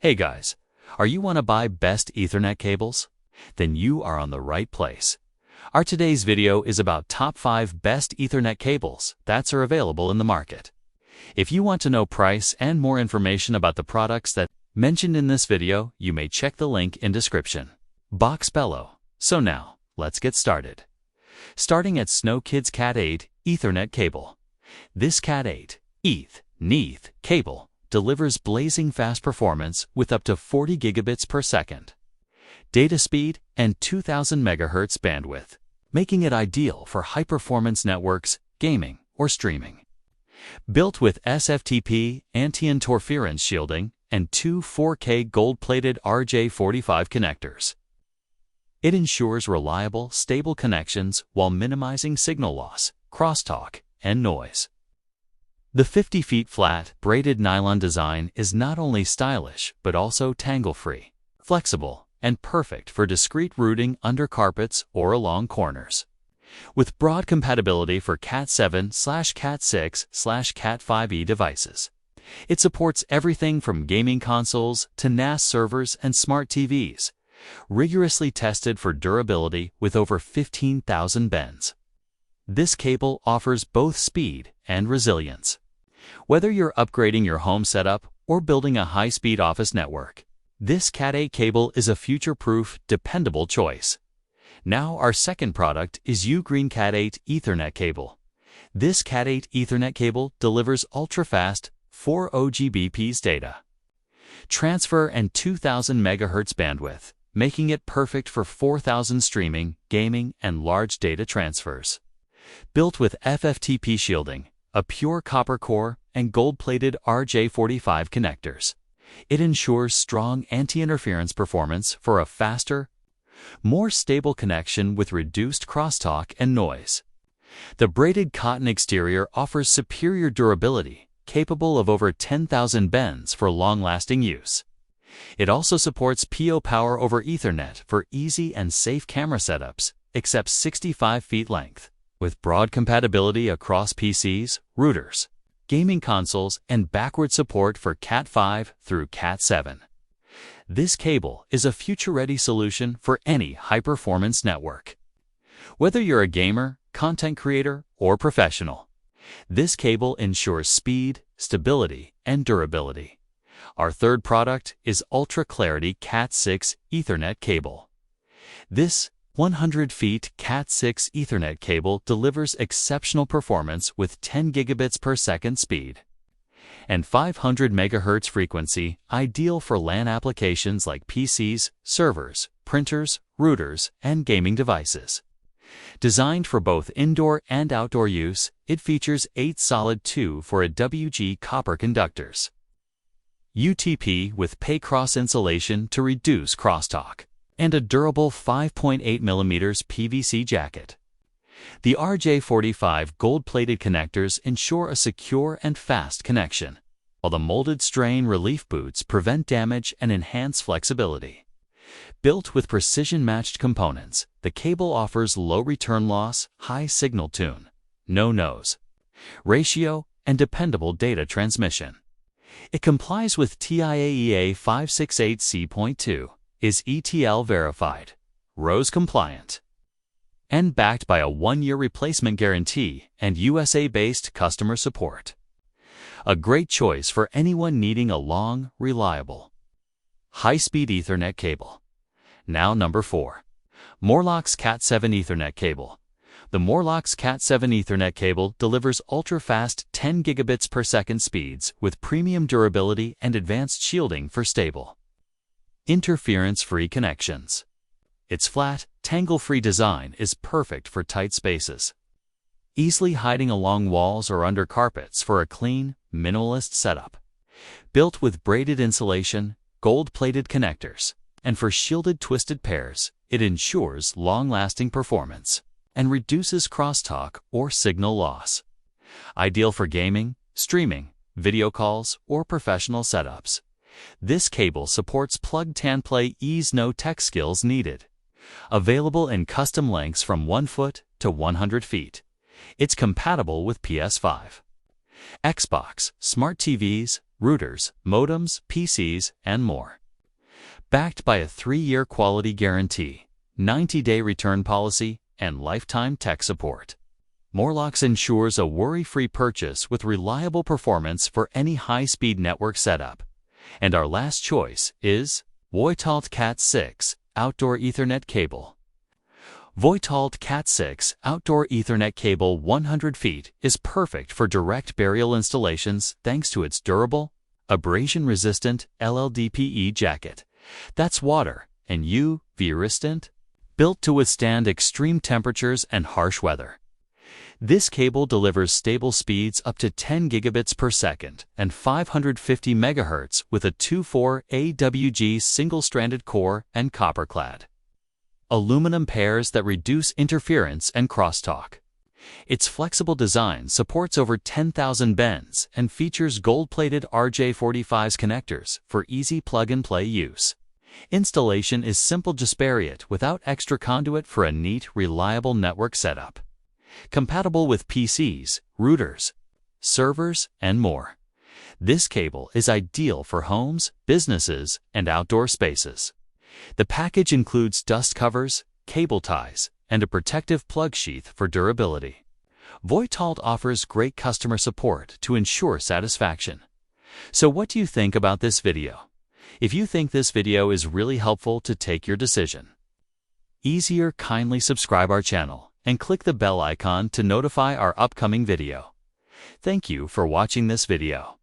Hey guys, are you want to buy best Ethernet cables? Then you are on the right place. Our today's video is about top 5 best Ethernet cables that are available in the market. If you want to know price and more information about the products that mentioned in this video, you may check the link in description box below. So now, let's get started. Starting at Snowkids Cat 8 Ethernet cable. This Cat 8 ETH cable delivers blazing fast performance with up to 40 gigabits per second, data speed, and 2000 megahertz bandwidth, making it ideal for high-performance networks, gaming, or streaming. Built with SFTP anti-interference shielding and two 4K gold-plated RJ45 connectors, it ensures reliable, stable connections while minimizing signal loss, crosstalk, and noise. The 50 feet flat, braided nylon design is not only stylish but also tangle-free, flexible, and perfect for discreet routing under carpets or along corners. With broad compatibility for Cat 7/Cat 6/Cat 5e devices, it supports everything from gaming consoles to NAS servers and smart TVs, rigorously tested for durability with over 15,000 bends. This cable offers both speed and resilience. Whether you're upgrading your home setup or building a high-speed office network, this Cat 8 cable is a future-proof, dependable choice. Now our second product is Ugreen Cat 8 Ethernet cable. This Cat 8 Ethernet cable delivers ultra-fast 4 Gbps data transfer and 2000 megahertz bandwidth, making it perfect for 4000 streaming, gaming, and large data transfers. Built with FFTP shielding, a pure copper core, and gold-plated RJ45 connectors, it ensures strong anti-interference performance for a faster, more stable connection with reduced crosstalk and noise. The braided cotton exterior offers superior durability, capable of over 10,000 bends for long-lasting use. It also supports PO power over Ethernet for easy and safe camera setups, except 65 feet length. With broad compatibility across PCs, routers, gaming consoles, and backward support for Cat 5 through Cat 7. This cable is a future-ready solution for any high-performance network. Whether you're a gamer, content creator, or professional, this cable ensures speed, stability, and durability. Our third product is Ultra Clarity Cat 6 Ethernet cable. This 100 feet Cat 6 Ethernet cable delivers exceptional performance with 10 gigabits per second speed and 500 megahertz frequency, ideal for LAN applications like PCs, servers, printers, routers, and gaming devices. Designed for both indoor and outdoor use, it features 8 solid 2-for-a-WG copper conductors, UTP with pay-cross insulation to reduce crosstalk, and a durable 5.8 mm PVC jacket. The RJ45 gold-plated connectors ensure a secure and fast connection, while the molded strain relief boots prevent damage and enhance flexibility. Built with precision-matched components, the cable offers low return loss, high signal tune, no nose ratio, and dependable data transmission. It complies with TIAEA 568C.2, is ETL verified, RoHS compliant, and backed by a 1-year replacement guarantee and USA-based customer support. A great choice for anyone needing a long, reliable, high-speed Ethernet cable. Now number 4. Morelecs Cat 7 Ethernet cable. The Morelecs Cat 7 Ethernet cable delivers ultra-fast 10 gigabits per second speeds with premium durability and advanced shielding for stable, interference-free connections. Its flat, tangle-free design is perfect for tight spaces, easily hiding along walls or under carpets for a clean, minimalist setup. Built with braided insulation, gold-plated connectors, and for shielded twisted pairs, it ensures long-lasting performance and reduces crosstalk or signal loss. Ideal for gaming, streaming, video calls, or professional setups. This cable supports plug-and-play ease, no tech skills needed. Available in custom lengths from 1 foot to 100 feet. It's compatible with PS5, Xbox, smart TVs, routers, modems, PCs, and more. Backed by a 3-year quality guarantee, 90-day return policy, and lifetime tech support. Morelecs ensures a worry-free purchase with reliable performance for any high-speed network setup. And our last choice is Voietolt Cat 6 Outdoor Ethernet Cable. Voietolt Cat 6 Outdoor Ethernet Cable 100 feet is perfect for direct burial installations thanks to its durable, abrasion-resistant LLDPE jacket. That's water and UV-resistant, built to withstand extreme temperatures and harsh weather. This cable delivers stable speeds up to 10 gigabits per second and 550 megahertz with a 2.4 AWG single-stranded core and copper-clad aluminum pairs that reduce interference and crosstalk. Its flexible design supports over 10,000 bends and features gold-plated RJ45s connectors for easy plug-and-play use. Installation is simple, just bury it without extra conduit for a neat, reliable network setup. Compatible with PCs, routers, servers, and more. This cable is ideal for homes, businesses, and outdoor spaces. The package includes dust covers, cable ties, and a protective plug sheath for durability. Voietolt offers great customer support to ensure satisfaction. So what do you think about this video? If you think this video is really helpful to take your decision, kindly subscribe our channel and click the bell icon to notify our upcoming video. Thank you for watching this video.